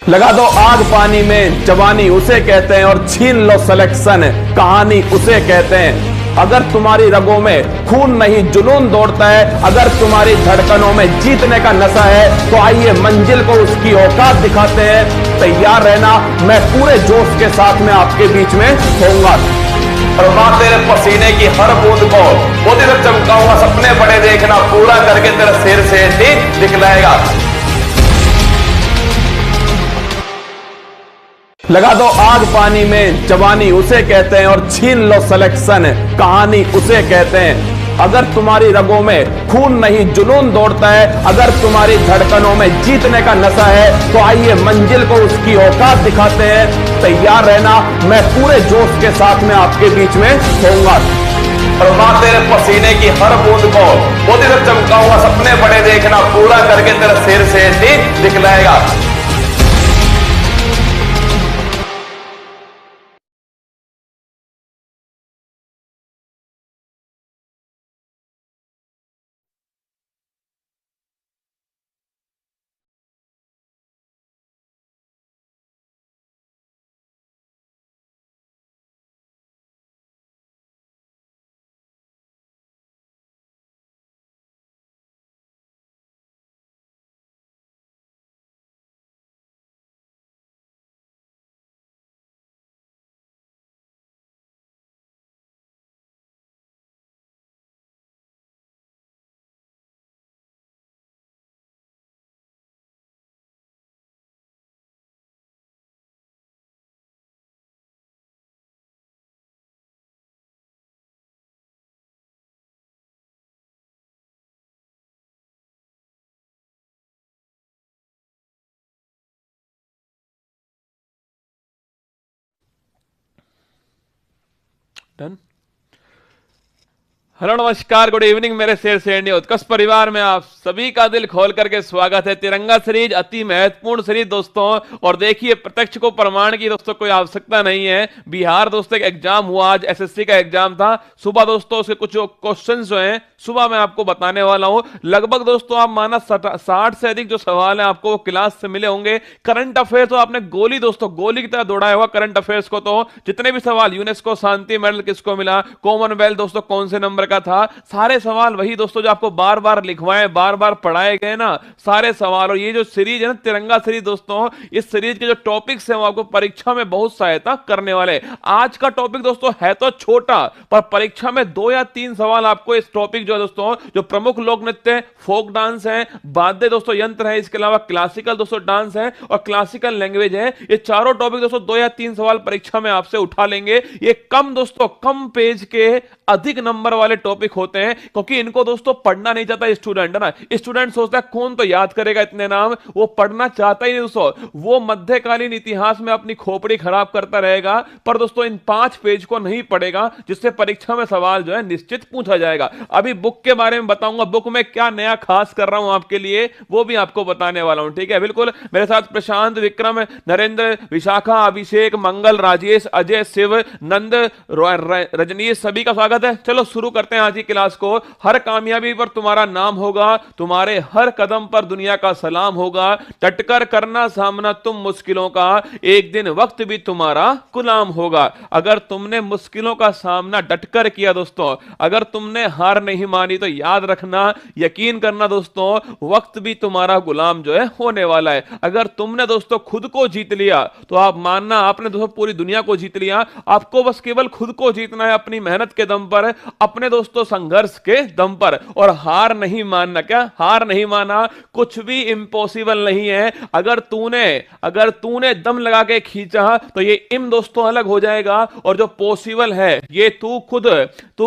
लगा दो आग पानी में, जवानी उसे कहते हैं, और छीन लो सिलेक्शन, कहानी उसे कहते हैं। अगर तुम्हारी रगों में खून नहीं जुनून दौड़ता है, अगर तुम्हारी धड़कनों में जीतने का नशा है, तो आइए मंजिल को उसकी औकात दिखाते हैं। तैयार रहना, मैं पूरे जोश के साथ में आपके बीच में होऊंगा। और तेरे पसीने की हर बूंद को वो दिन चमकाऊंगा, सपने बड़े देखना, पूरा करके तेरा सिर से दिखलाएगा। लगा दो आग पानी में, जवानी उसे कहते हैं, और छीन लो सिलेक्शन, कहानी उसे कहते हैं। अगर तुम्हारी रगों में खून नहीं जुनून दौड़ता है, अगर तुम्हारी धड़कनों में जीतने का नशा है, तो आइए मंजिल को उसकी औकात दिखाते हैं। तैयार रहना, मैं पूरे जोश के साथ में आपके बीच में होऊंगा। और तेरे पसीने की हर बूंद को वो दिन चमकाऊंगा, सपने बड़े देखना, पूरा करके तेरा सिर से दिखलाएगा। डन। हेलो नमस्कार, गुड इवनिंग मेरे शेर शेरनी उत्कर्ष परिवार में आप सभी का दिल खोल करके स्वागत है। तिरंगा सीरीज अति महत्वपूर्ण सीरीज दोस्तों, और देखिए प्रत्यक्ष को प्रमाण की दोस्तों कोई आवश्यकता नहीं है। बिहार दोस्तों एक एग्जाम हुआ, आज एसएससी का एग्जाम था सुबह दोस्तों। उसके कुछ क्वेश्चंस जो हैं सुबह मैं आपको बताने वाला हूं। लगभग दोस्तों आप माना 60 से अधिक जो सवाल हैं आपको क्लास से मिले होंगे। करंट अफेयर तो आपने गोली दोस्तों गोली की तरह दौड़ाया होगा करंट अफेयर्स को। तो जितने भी सवाल, यूनेस्को शांति मेडल किसको मिला, कॉमनवेल्थ दोस्तों कौन से नंबर का था, सारे सवाल वही दोस्तों जो आपको बार बार लिखवाए, बार बार पढ़ाए गए ना, सारे सवाल। और ये जो सीरीज है ना तिरंगा सीरीज दोस्तों, इस सीरीज के जो टॉपिक्स हैं वो आपको परीक्षा में बहुत सहायता करने वाले। आज का टॉपिक दोस्तों है तो छोटा, पर परीक्षा में 2 या 3 सवाल आपको इस टॉपिक जो है दोस्तों, जो प्रमुख लोक नृत्य, फोक डांस है, वाद्य दोस्तों यंत्र है, इसके अलावा क्लासिकल दोस्तों डांस है और क्लासिकल लैंग्वेज है, ये चारों टॉपिक दोस्तों 2 या 3 सवाल परीक्षा में आपसे उठा लेंगे। ये कम दोस्तों कम पेज के अधिक नंबर वाले टॉपिक होते हैं, क्योंकि इनको दोस्तों पढ़ना नहीं चाहता स्टूडेंट, है ना। स्टूडेंट सोचता है कौन तो याद करेगा इतने नाम, वो पढ़ना चाहता ही नहीं दोस्तों। वो मध्यकालीन इतिहास में अपनी खोपड़ी खराब करता रहेगा, पर दोस्तों इन 5 पेज को नहीं पढ़ेगा, जिससे परीक्षा में सवाल जो है निश्चित पूछा जाएगा। अभी बुक के बारे में बताऊंगा, बुक में क्या नया खास कर रहा हूं आपके लिए, वो भी आपको बताने वाला हूं, ठीक है। बिल्कुल मेरे साथ प्रशांत, विक्रम, नरेंद्र, विशाखा, अभिषेक, मंगल, राजेश, अजय, शिव, नंद, रजनीश, सभी का स्वागत है। चलो शुरू करते हैं आज की क्लास को। हर कामयाबी पर तुम्हारा नाम होगा, तुम्हारे हर कदम पर दुनिया का सलाम होगा, डटकर करना सामना तुम मुश्किलों का, एक दिन वक्त भी तुम्हारा गुलाम होगा। अगर तुमने मुश्किलों का सामना डटकर किया दोस्तों, अगर तुमने हार नहीं मानी, तो याद रखना, यकीन करना दोस्तों, वक्त भी तुम्हारा गुलाम जो है होने वाला है। अगर तुमने दोस्तों खुद को जीत लिया, तो आप मानना आपने दोस्तों पूरी दुनिया को जीत लिया। आपको बस केवल खुद को जीतना है, अपनी मेहनत के दम पर, अपने दोस्तों संघर्ष के दम पर, और हार नहीं मानना। क्या हार नहीं माना, कुछ भी इम्पॉसिबल नहीं है। अगर तूने दम लगा के खींचा, तो ये इम दोस्तों अलग हो जाएगा, और जो पॉसिबल है ये तू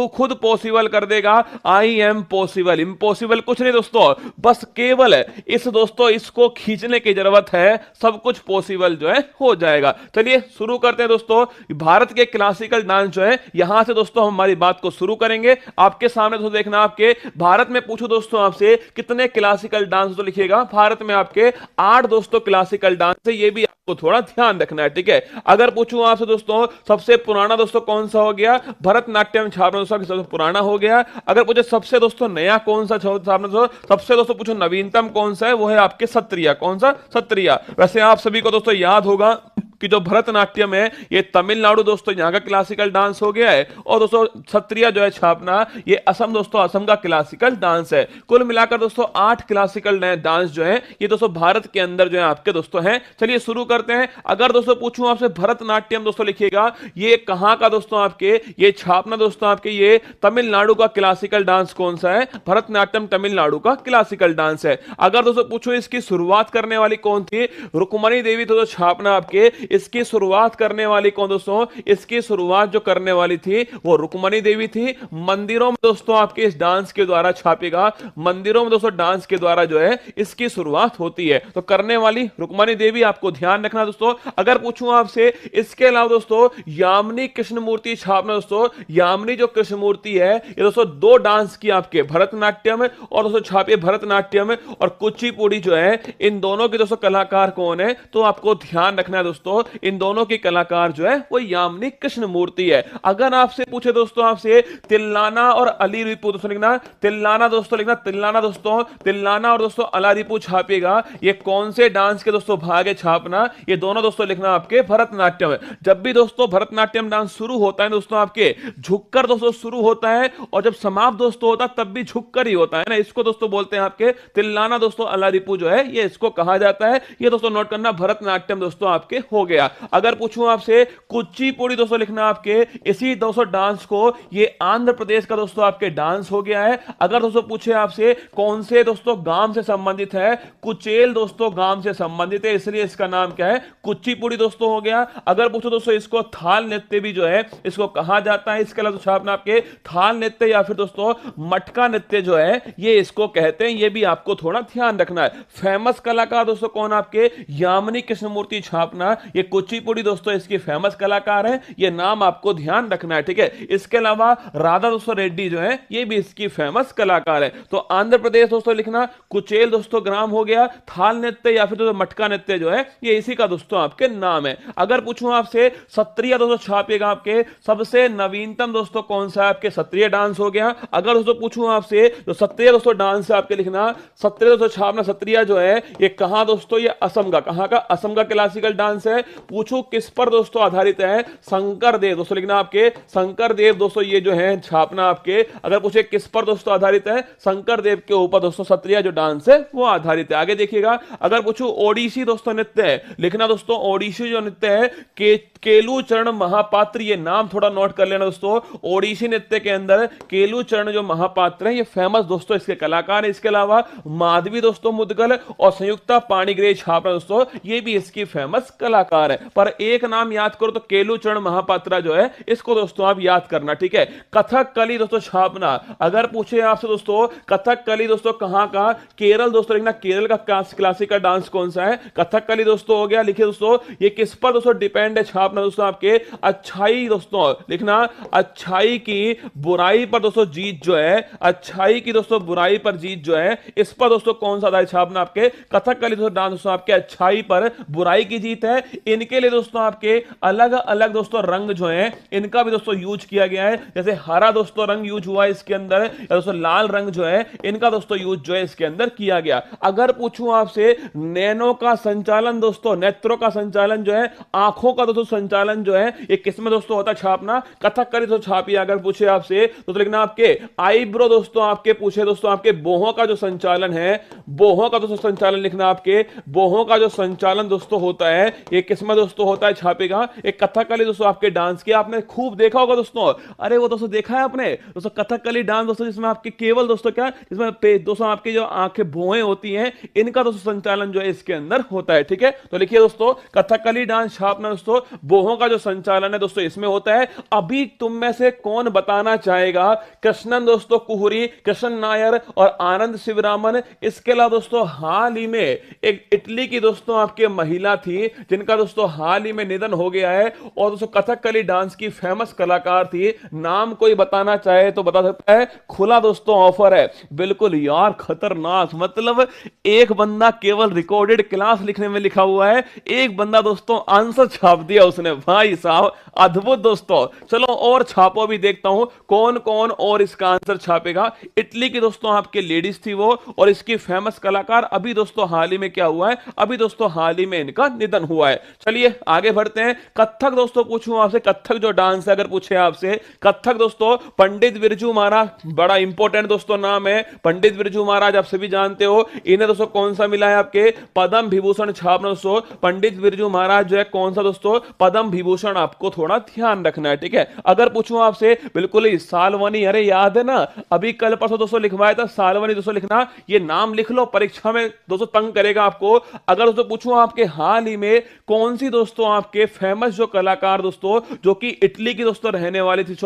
खुद पॉसिबल कर देगा। आई एम पॉसिबल, इम्पॉसिबल कुछ नहीं दोस्तों, बस केवल इस दोस्तों इसको खींचने की जरूरत है, सब कुछ पॉसिबल जो है हो जाएगा। चलिए शुरू करते हैं दोस्तों। भारत के क्लासिकल डांस जो है, यहां से दोस्तों हम हमारी बात को शुरू करेंगे। आपके सामने दोस्तों देखना, आपके भारत में पूछो दोस्तों आपसे कितने क्लासिकल डांस दोस्तों लिखिएगा। भारत में आपके 8 दोस्तों क्लासिकल डांस है, ये भी आपको थोड़ा ध्यान रखना है, ठीक है। अगर पूछूं आपसे दोस्तों सबसे पुराना दोस्तों कौन सा हो गया, भरतनाट्यम छापना दोस्तों सबसे पुराना हो गया। अगर पूछे सबसे दोस्तों नया कौन सा छापना, सबसे दोस्तों पूछो नवीनतम कौन सा है, वो है आपके सत्रिया। कौन सा? सत्रिया। वैसे आप सभी को दोस्तों याद होगा कि जो भरतनाट्यम है ये तमिलनाडु दोस्तों यहाँ का क्लासिकल डांस हो गया है, और दोस्तों सत्रिया जो है छापना ये असम दोस्तों असम का क्लासिकल डांस है। कुल मिलाकर दोस्तों 8 क्लासिकल डांस जो है ये दोस्तों भारत के अंदर जो है आपके दोस्तों हैं। चलिए शुरू करते हैं। अगर दोस्तों पूछूं आपसे भरतनाट्यम दोस्तों लिखिएगा, ये कहां का दोस्तों आपके, ये छापना दोस्तों आपके ये तमिलनाडु का क्लासिकल डांस कौन सा है, भरतनाट्यम तमिलनाडु का क्लासिकल डांस है। अगर दोस्तों पूछो इसकी शुरुआत करने वाली कौन थी, रुक्मणी देवी तो छापना आपके, इसकी शुरुआत करने वाली कौन दोस्तों, इसकी शुरुआत जो करने वाली थी वो रुक्मणी देवी थी। मंदिरों में दोस्तों आपके इस डांस के द्वारा छापेगा, मंदिरों में दोस्तों डांस के द्वारा जो है इसकी शुरुआत होती है, तो करने वाली रुक्मणी देवी, आपको ध्यान रखना दोस्तों। अगर पूछूं आपसे इसके अलावा दोस्तों यामिनी कृष्णमूर्ति छापना, दोस्तों यामिनी जो कृष्णमूर्ति है ये दोस्तों 2 डांस की आपके, भरतनाट्यम और दोस्तों छापे भरतनाट्यम और कुचिपुड़ी जो है, इन दोनों के दोस्तों कलाकार कौन है, तो आपको ध्यान रखना है दोस्तों इन दोनों के कलाकार जो है वो यामिनी कृष्णमूर्ति है। अगर आपसे पूछे दोस्तों आपसे तिल्लाना और अलारीपू दोस्तों लिखना, तिल्लाना दोस्तों लिखना, तिल्लाना दोस्तों, तिल्लाना और दोस्तों अलारीपू छापेगा, ये कौन से डांस के दोस्तों भाग है छापना, ये दोनों दोस्तों लिखना आपके भरतनाट्यम है। जब भी दोस्तों भरतनाट्यम डांस शुरू होता है दोस्तों आपके झुककर दोस्तों शुरू होता है, और जब समाप्त दोस्तों होता है तब भी झुककर ही होता है ना, इसको दोस्तों बोलते हैं आपके तिल्लाना दोस्तों अलारीपू जो है ये इसको कहा जाता है। ये दोस्तों नोट करना, भरतनाट्यम दोस्तों आपके हो गया। अगर पूछूं आपसे कुचिपुड़ी दोस्तों लिखना आपके, इसी दोस्तों डांस को ये आंध्र प्रदेश का दोस्तों आपके डांस हो गया है। अगर दोस्तों पूछे आपसे कौन से दोस्तों गांव से संबंधित है, कुचेल दोस्तों गांव से संबंधित है, इसलिए इसका नाम क्या है, कुचिपुड़ी दोस्तों हो गया। अगर पूछो दोस्तों इसको थाल नृत्य भी जो है इसको कहा जाता है, इसके अलावा छापना आपके थाल नृत्य या फिर दोस्तों मटका नृत्य जो है ये इसको कहते हैं, ये भी आपको थोड़ा ध्यान रखना है। फेमस कलाकार दोस्तों कौन आपके, यामिनी कृष्णमूर्ति छापना, ये कुचिपुड़ी दोस्तों इसकी फेमस कलाकार है, ये नाम आपको ध्यान रखना है, ठीक है। इसके अलावा राधा दोस्तों रेड्डी जो है ये भी इसकी फेमस कलाकार है। तो आंध्र प्रदेश दोस्तों लिखना, कुचेल दोस्तों ग्राम हो गया, थाल नृत्य या फिर दोस्तों मटका नृत्य जो है ये इसी का दोस्तों आपके नाम है। अगर पूछूं आपसे सत्रिया दोस्तों छापेगा आपके, सबसे नवीनतम दोस्तों कौन सा है, आपके सत्रिया डांस हो गया। अगर दोस्तों पूछूं आपसे जो सत्रिया दोस्तों डांस है आपके लिखना, सत्रिया दोस्तों छापना, सत्रिया जो है ये कहां दोस्तों, ये असम का, कहां का, असम का क्लासिकल डांस है। पूछो किस पर दोस्तों आधारित है, शंकर देव दोस्तों लिखना आपके, शंकर देव दोस्तों ये जो है छापना आपके। अगर पूछे किस पर दोस्तों आधारित है, शंकर देव के ऊपर दोस्तों सत्रिया जो डांस है वो आधारित है। आगे देखिएगा, अगर पूछो ओडिसी दोस्तों नृत्य है लिखना, दोस्तों ओडिसी जो नृत्य है केलू चरण महापात्र, ये नाम थोड़ा नोट कर लेना दोस्तों। ओडिसी नृत्य के अंदर केलू चरण जो महापात्र है ये फेमस दोस्तों इसके कलाकार है। इसके अलावा माधवी दोस्तों मुदगल और संयुक्ता पाणिग्रह छापना दोस्तों ये भी इसकी फेमस कलाकार है। पर एक नाम याद करो तो केलू चरण महापात्रा जो है इसको दोस्तों आप याद करना, ठीक है। कथकली दोस्तों छापना, अगर पूछे आपसे दोस्तों कथकली दोस्तों कहां का, केरल दोस्तों लिखना, केरल का क्लासिकल डांस कौन सा है, कथकली दोस्तों हो गया। लिखिए दोस्तों ये किस पर दोस्तों डिपेंड है छापना दोस्तों आपके, अच्छाई दोस्तों लिखना, अच्छाई की बुराई पर दोस्तों जीत जो है, अच्छाई की दोस्तों बुराई पर जीत जो है, इस पर दोस्तों कौन सा आधारित छापना आपके, कथकली दोस्तों डांस दोस्तों आपके अच्छाई पर बुराई की जीत है। इनके लिए दोस्तों आपके अलग अलग दोस्तों रंग जो है इनका भी दोस्तों यूज किया गया है, जैसे हरा दोस्तों रंग यूज हुआ इसके अंदर, या दोस्तों लाल रंग जो है इनका दोस्तों यूज जो है इसके अंदर किया गया। अगर पूछूं आपसे नैनों का संचालन दोस्तों, नेत्रों का संचालन जो है, आंखों का दोस्तों संचालन जो है ये किसमें दोस्तों होता है छापना, कथकली दोस्तों छापिए। अगर पूछे आपसे तो लिखना आपके आईब्रो दोस्तों आपके, पूछे दोस्तों आपके बोहों का जो संचालन है, बोहों का दोस्तों संचालन लिखना आपके, बोहों का जो संचालन दोस्तों होता है ये किसमें दोस्तों होता है छापेगा, एक कथकली दोस्तों आपके डांस की आपने खूब देखा होगा दोस्तों, अरे वो दोस्तों देखा है आपने दोस्तों कथकली डांस दोस्तों, जिसमें आपके केवल दोस्तों क्या, जिसमें दोस्तों आपकी जो आंखें भौहें होती हैं इनका दोस्तों संचालन जो है इसके अंदर होता है, ठीक है। तो लिखिए दोस्तों कथकली डांस छापना दोस्तों बोहों का जो संचालन है दोस्तों इसमें होता है। अभी तुम में से कौन बताना चाहेगा, कृष्णन दोस्तों कुहरी, कृष्ण नायर और आनंद शिवरामन, इसके अलावा दोस्तों हाल ही में एक इटली की दोस्तों आपके महिला थी जिनका इनका दोस्तों हाल ही में निधन हो गया है। और दोस्तों कथकली डांस की फेमस कलाकार थी, नाम कोई बताना चाहे तो बता सकता है, खुला दोस्तों ऑफर है। बिल्कुल यार खतरनाक, मतलब एक बंदा केवल रिकॉर्डेड क्लास लिखने में लिखा हुआ है, एक बंदा दोस्तों आंसर छाप दिया उसने, भाई साहब अद्भुत दोस्तों। चलो और छापो भी, देखता हूं कौन कौन और इसका आंसर छापेगा। इटली की दोस्तों आपके लेडीज थी वो, और इसकी फेमस कलाकार अभी दोस्तों हाल ही में क्या हुआ है, अभी दोस्तों हाल ही में इनका निधन हुआ है। चलिए आगे बढ़ते हैं। कथक दोस्तों पूछूं आपसे, कथक जो डांस है अगर पूछे आपसे, कथक दोस्तों पंडित बिरजू महाराज, बड़ा इंपॉर्टेंट दोस्तों नाम है पंडित बिरजू महाराज, आप सभी जानते हो। इन्हें दोस्तों कौन सा मिला है आपके पद्म विभूषण छापना दोस्तों, पंडित बिरजू महाराज जो है कौन सा दोस्तों पद्म विभूषण, आपको थोड़ा ध्यान रखना है, ठीक है। अगर पूछूं आपसे बिल्कुल ही सालवनी, अरे याद है ना अभी कल परसों दोस्तों लिखवाया था सालवनी, दोस्तों लिखना, ये नाम लिख लो, परीक्षा में दोस्तों तंग करेगा आपको। अगर दोस्तों पूछूं आपके हाल ही में कौन सी दोस्तों आपके फेमस जो कलाकार दोस्तों जो कि इटली की दोस्तों रहने वाली थी,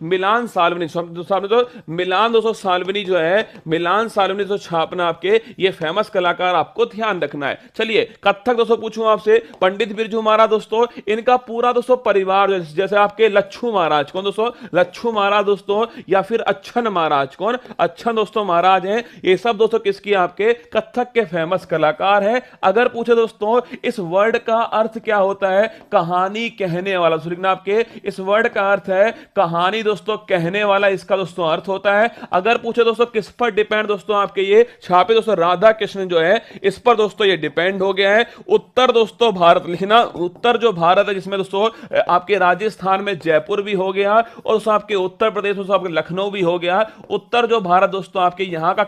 मिलान साल्विनी, मिलान दोस्तों साल्विनी जो है, मिलान साल्विनी दोस्तों छापना आपके, ये फेमस कलाकार आपको ध्यान रखना है। चलिए कथक दोस्तों पूछूं आपसे, पंडित बिरजू महाराज दोस्तों, इनका पूरा दोस्तों परिवार जैसे आपके लच्छू महाराज, कौन दोस्तों लच्छू महाराज दोस्तों, या फिर अच्छन महाराज, कौन अच्छन दोस्तों महाराज हैं, ये सब दोस्तों किसकी आपके कथक के फेमस कलाकार हैं। अगर पूछे दोस्तों इस वर्ड का अर्थ क्या होता है, कहानी कहने वाला, लिखना आपके इस वर्ड का अर्थ है कहानी दोस्तों कहने वाला, इसका दोस्तों अर्थ होता है। अगर पूछे दोस्तों किस पर डिपेंड दोस्तों आपके ये छापे दोस्तों, राधा कृष्ण जो है इस पर दोस्तों ये डिपेंड हो गया है। उत्तर दोस्तों भारत लिखना, उत्तर जो भारत है जिसमें दोस्तों आपके राजस्थान में जयपुर भी हो गया, और दोस्तों आपके उत्तर प्रदेश में आपके लखनऊ भी हो गया। उत्तर जो भारत दोस्तों आपके यहाँ का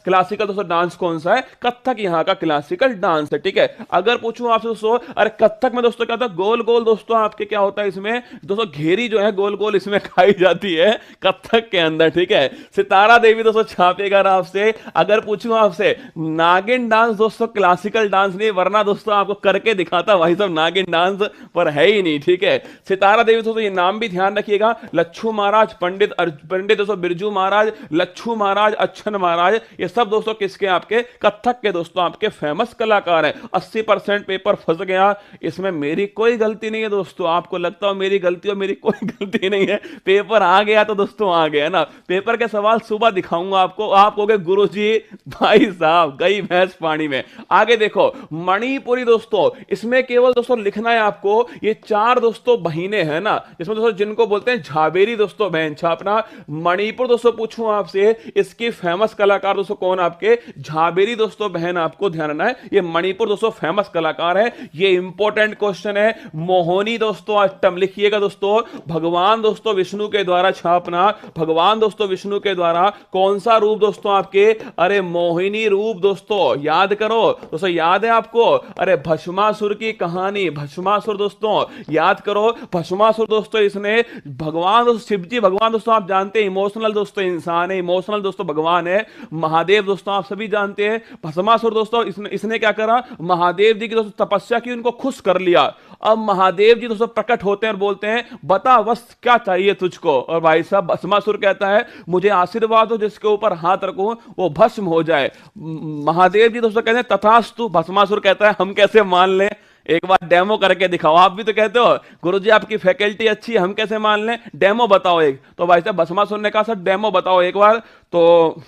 क्लासिकल दोस्तों डांस कौन सा है, कथक यहाँ का क्लासिकल डांस है, ठीक है। अगर पूछूं आपसे दोस्तों, अरे कथक में दोस्तों क्या होता है, गोल गोल दोस्तों आपके क्या होता है इसमें दोस्तों, घेरी जो है गोल गोल इसमें खाई जाती है कथक के अंदर, ठीक है। सितारा देवी दोस्तों छापेगा आपसे। अगर पूछूं आपसे नागिन डांस दोस्तों क्लासिकल डांस नहीं, वरना दोस्तों आपको करके दिखाता भाई साहब, नागिन डांस पर है ही नहीं, ठीक है। सितारा देवी दोस्तों ये नाम भी ध्यान रखिएगा, लच्छू महाराज, पंडित दोस्तों बिरजू महाराज, लच्छू महाराज, अच्छन महाराज, ये सब दोस्तों किसके आपके कथक के दोस्तों आपके फेमस कलाकार हैं। 80% पेपर फंस गया, इसमें मेरी कोई गलती नहीं है दोस्तों, आपको लगता हो मेरी गलती हो, मेरी कोई गलती नहीं है, पेपर आ गया तो दोस्तों आ गया ना। पेपर के सवाल सुबह दिखाऊंगा आपको, आप कहोगे गुरुजी भाई साहब गई भैंस पानी में। आगे देखो मणिपुरी दोस्तों, इसमें केवल दोस्तों लिखना है आपको, ये 4 दोस्तों बहिने हैं ना, इसमें दोस्तों जिनको बोलते हैं झाबेरी दोस्तों बहन छापना। मणिपुर दोस्तों पूछूं आपसे, इसकी फेमस कलाकार दोस्तों कौन आपके, झाबेरी दोस्तों बहन, आपको ध्यान रखना है, ये मणिपुर दोस्तों फेमस कलाकार है। ये इंपॉर्टेंट क्वेश्चन है। मोहिनी दोस्तों अष्टम लिखिएगा दोस्तों, भगवान दोस्तों विष्णु के द्वारा छापना, भगवान दोस्तों विष्णु के द्वारा कौन सा रूप दोस्तों आपके, अरे मोहिनी रूप दोस्तों, याद करो दोस्तों, याद है आपको, अरे भस्मासुर की कहानी, भस्मासुर दोस्तों याद करो, भस्मासुर दोस्तों इसने भगवान शिव जी, भगवान दोस्तों आप जानते हैं इमोशनल दोस्तों इंसान है, इमोशनल दोस्तों भगवान है। महादेव दोस्तों आप सभी जानते हैं, भस्मासुर दोस्तों इसने क्या करा, महादेव जी की दोस्तों तपस्या की, उनको खुश कर लिया। अब महादेव जी दोस्तों प्रकट होते हैं और बोलते हैं बता बस क्या चाहिए तुझको, और भाई साहब भस्मासुर कहता है मुझे आशीर्वाद हो, जिसके ऊपर हाथ रखूं वो भस्म हो जाए। महादेव जी दोस्तों कहते हैं तथास्तु, भस्मासुर कहता है हम कैसे मान लें, एक बार डेमो करके दिखाओ। आप भी तो कहते हो गुरुजी आपकी फैकल्टी अच्छी है, हम कैसे मान लें, डेमो बताओ एक। तो भाई साहब भस्मासुर ने कहा सर डेमो बताओ एक बार, तो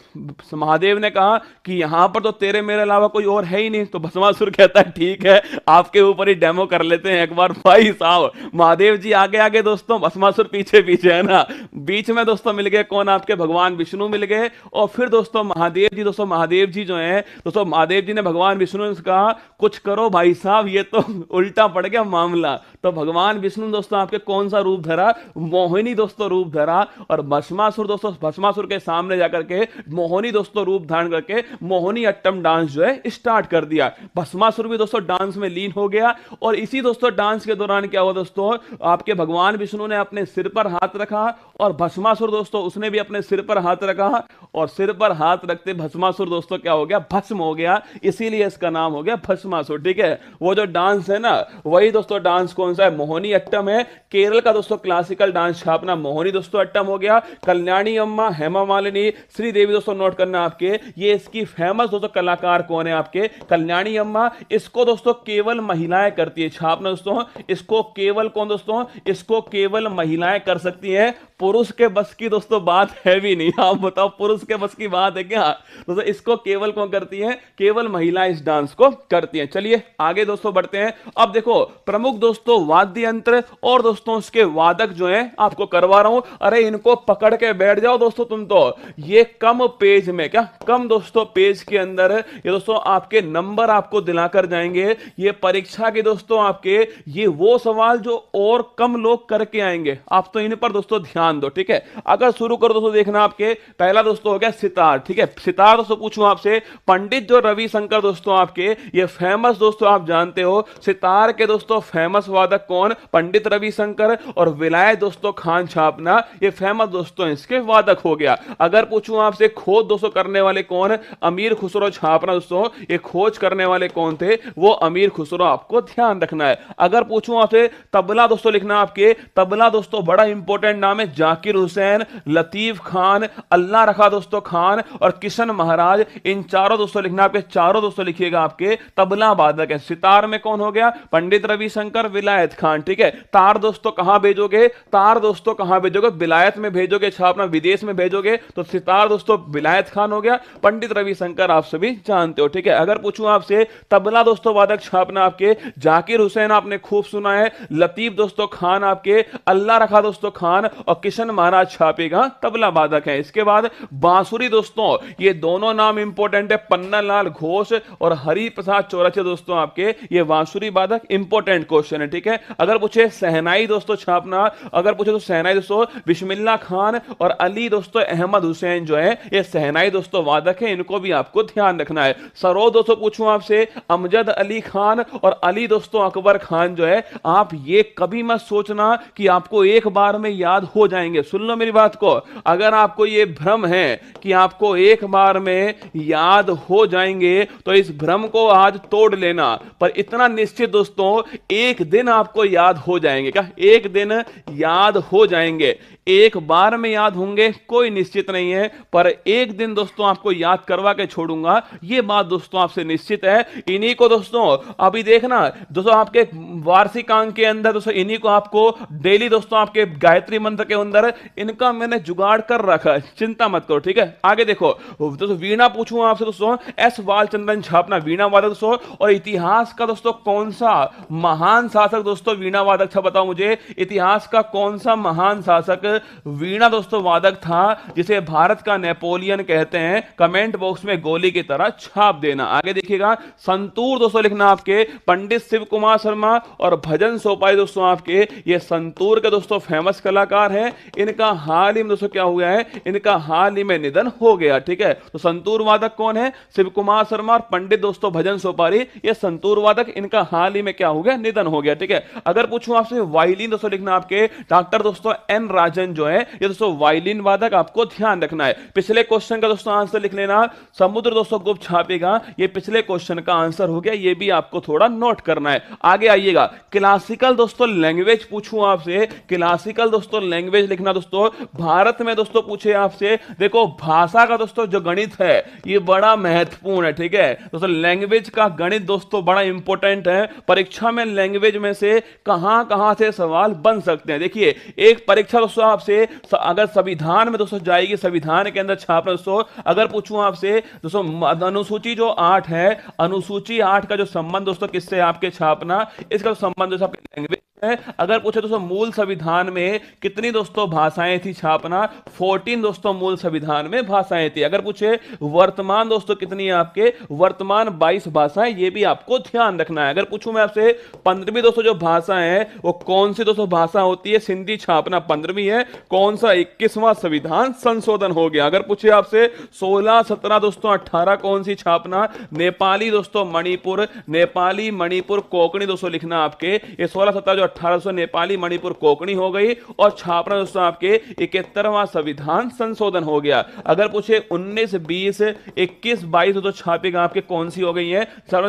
महादेव ने कहा कि यहां पर तो तेरे मेरे अलावा कोई और है ही नहीं। तो भस्मासुर कहता है ठीक है आपके ऊपर ही डेमो कर लेते हैं एक बार। भाई साहब महादेव जी आगे आगे दोस्तों, भस्मासुर पीछे पीछे है ना। बीच में दोस्तों मिल गए कौन, आपके भगवान विष्णु मिल गए, और फिर दोस्तों महादेव जी, दोस्तों महादेव जी जो है दोस्तों, महादेव जी ने भगवान विष्णु से कहा कुछ करो भाई साहब, ये तो उल्टा पड़ गया मामला। तो भगवान विष्णु दोस्तों आपके कौन सा रूप धरा, मोहिनी दोस्तों रूप धरा, और भस्मासुर दोस्तों, भस्मासुर के सामने जाकर के मोहिनी दोस्तों रूप धारण करके मोहिनी अट्टम डांस जो है स्टार्ट कर दिया। भस्मासुर भी दोस्तों डांस में लीन हो गया। और इसी दोस्तों डांस के दौरान क्या हुआ दोस्तों, आपके भगवान विष्णु ने अपने सिर पर हाथ रखा, और भस्मासुर दोस्तों उसने भी अपने सिर पर हाथ रखा, और सिर पर हाथ रखते भस्मासुर दोस्तों क्या हो गया, भस्म हो गया। इसीलिए इसका नाम हो गया भस्मासुर, ठीक है। वो जो डांस है ना, वही दोस्तों डांस कौन कौन सा है, मोहिनी अट्टम है। केरल का दोस्तों क्लासिकल डांस छापना मोहिनी दोस्तों अट्टम हो गया। कल्याणी अम्मा, हेमा मालिनी, श्रीदेवी दोस्तों नोट करना आपके, ये इसकी फेमस दोस्तों कलाकार कौन है आपके, कल्याणी अम्मा। इसको दोस्तों केवल महिलाएं करती है छापना दोस्तों, इसको केवल कौन दोस्तों, इसको केवल महिलाएं कर सकती हैं, पुरुष के बस की दोस्तों बात है भी नहीं। आप बताओ पुरुष के बस की बात है क्या दोस्तों, इसको केवल कौन करती हैं, केवल महिलाएं इस डांस को करती हैं। चलिए आगे दोस्तों बढ़ते हैं। अब देखो प्रमुख दोस्तों वाद्य यंत्र और दोस्तों उसके वादक जो हैं आपको करवा रहा हूं। अरे इनको पकड़ के बैठ जाओ दोस्तों तुम तो, ये कम पेज में, क्या कम दोस्तों पेज के अंदर ये दोस्तों आपके नंबर आपको दिलाकर जाएंगे। ये परीक्षा के दोस्तों आपके ये वो सवाल जो और कम लोग करके आएंगे, आप तो इन पर दोस्तों ध्यान दो, ठीक है। अगर शुरू करो दोस्तों देखना, आपके पहला दोस्तों हो गया सितार, ठीक है। सितार दोस्तों पूछूं आपसे, पंडित जो रविशंकर दोस्तों आपके ये फेमस दोस्तों आप जानते हो, सितार के दोस्तों फेमस वादक कौन, पंडित रविशंकर। और विलायत दोस्तों खान छापना ये फेमस दोस्तों इसके वादक हो गया। अगर पूछूं आपसे खोज दोस्तों करने वाले कौन, अमीर खुसरो छापना दोस्तों, ये खोज करने वाले कौन थे, वो अमीर खुसरो, आपको ध्यान रखना है। अगर पूछूं आपसे तबला दोस्तों लिखना, आपके तबला दोस्तों बड़ा इंपॉर्टेंट नाम है, जाकिर हुसैन, लतीफ खान, अल्लाह रखा दोस्तों खान और किशन महाराज। इन चारों दोस्तों लिखना, आपके चारों दोस्तों लिखिएगा आपके तबला वादक है। सितार में कौन हो गया, पंडित रविशंकर, विलायत खान, ठीक है। तार दोस्तों कहां भेजोगे, तार दोस्तों कहां भेजोगे, विलायत में भेजोगे छापना, विदेश में भेजोगे तो सितार दोस्तों विलायत खान हो गया, पंडित रविशंकर आप सभी जानते हो, ठीक है। अगर पूछूं आपसे तबला दोस्तों वादक छापना, आपके जाकिर हुसैन आपने खूब सुना है, लतीफ दोस्तों खान आपके, अल्लाह रखा दोस्तों खान और किशन महाराज छापेगा तबला वादक है। इसके बाद बांसुरी दोस्तों, ये दोनों नाम इंपॉर्टेंट है, पन्नालाल घोष और हरि प्रसाद चौरसिया दोस्तों आपके ये बांसुरी वादक इंपॉर्टेंट क्वेश्चन है, ठीक है। अगर पूछे सहनाई दोस्तों छापना, अगर पूछे तो सहनाई दोस्तों बिस्मिल्लाह खान और अली दोस्तों अहमद हुसैन जो है ये सहनाई दोस्तों वादक है, इनको भी आपको ध्यान रखना है। सरोद दोस्तों पूछूं आपसे, अमजद अली खान और अली दोस्तों अकबर खान जो है, आप ये कभी मत सोचना कि आपको एक बार में याद हो जाएंगे। सुन लो मेरी बात को, अगर आपको ये भ्रम है कि आपको एक बार में याद हो जाएंगे तो इस भ्रम को आज तोड़ लेना। पर इतना निश्चित दोस्तों, एक दिन आपको याद हो जाएंगे, क्या एक दिन याद हो जाएंगे, एक बार में याद होंगे कोई निश्चित नहीं है, पर एक दिन दोस्तों आपको याद करवा के छोड़ूंगा, ये बात दोस्तों आपसे निश्चित है। इन्हीं को दोस्तों अभी देखना दोस्तों आपके वार्षिक अंक के अंदर दोस्तों इन्हीं को आपको डेली दोस्तों आपके गायत्री मंत्र के अंदर इनका मैंने जुगाड़ कर रखा है, चिंता मत करो, ठीक है। आगे देखो दोस्तों वीणा पूछूं आपसे दोस्तों, एस बालचंद्रन छापना वीणा वादक दोस्तों। और इतिहास का दोस्तों कौन सा महान शासक दोस्तों वीणा वादक था, बताओ मुझे, इतिहास का कौन सा महान शासक वीणा दोस्तों वादक था जिसे भारत का नेपोलियन कहते हैं, कमेंट बॉक्स में गोली की तरह छाप देना। आगे देखिएगा संतूर दोस्तों लिखना, आपके पंडित शिव कुमार शर्मा और भजन सोपाई दोस्तों आपके ये संतूर के दोस्तों फेमस कलाकार हैं। इनका हाल ही में दोस्तों क्या हुआ है, इनका हाल ही में निधन हो गया, ठीक है। तो संतूर वादक कौन है, शिव कुमार शर्मा और पंडित दोस्तों भजन सोपारी, ये संतूर वादक, इनका हाल ही में क्या हो गया, निधन हो गया, ठीक है। अगर पूछूं आपसे वायलिन दोस्तों लिखना, आपके डॉक्टर दोस्तों एन राजन जो है ये दोस्तों वायलिन वादक, आपको ध्यान रखना है। पिछले क्वेश्चन का दोस्तों आंसर लिख लेना, समुद्र दोस्तों गुप्त छापेगा, ये पिछले क्वेश्चन का आंसर हो गया, ये भी आपको थोड़ा नोट करना है। आगे आइएगा, क्लासिकल दोस्तों लैंग्वेज पूछूं आपसे, क्लासिकल दोस्तों लैंग्वेज लिखना दोस्तों, भारत में दोस्तों पूछे आपसे, देखो भाषा का दोस्तों जो गणित है ये बड़ा महत्वपूर्ण है, ठीक है दोस्तों। लैंग्वेज का गणित दोस्तों बड़ा इंपॉर्टेंट है, परीक्षा में लैंग्वेज में से कहां कहां से सवाल बन सकते हैं। देखिए एक परीक्षा दोस्तों आपसे अगर संविधान में दोस्तों जाएगी, संविधान के अंदर छापना दोस्तों, अगर पूछूं आपसे दोस्तों अनुसूची जो 8 है, अनुसूची 8 का जो संबंध दोस्तों किससे आपके छापना, इसका संबंध दोस्तों आपके लैंग्वेज है। अगर पूछे दोस्तों मूल संविधान में कितनी दोस्तों भाषाएं थी छापना, 14 दोस्तों मूल संविधान में भाषाएं थी। अगर पूछे वर्तमान दोस्तों कितनी है आपके, वर्तमान 22 भाषाएं, ये भी आपको ध्यान रखना है। अगर पूछूं मैं आपसे 15वीं दोस्तों जो भाषा है वो कौन सी दोस्तों भाषा होती है, सिंधी छापना 15वीं है, कौन सा 21वां संविधान संशोधन हो गया। अगर पूछे आपसे 16, 17 दोस्तों 18 कौन सी छापना, नेपाली दोस्तों मणिपुर, नेपाली मणिपुर कोंकणी दोस्तों लिखना आपके, ये 16, 17 जो 1800 नेपाली मणिपुर कोंकणी हो गई, और छापना दोस्तों आपके 71वां संविधान संशोधन हो गया। अगर पूछे 19, 20, 21, 22 दोस्तों छापेगा आपके कौन सी हो गई है?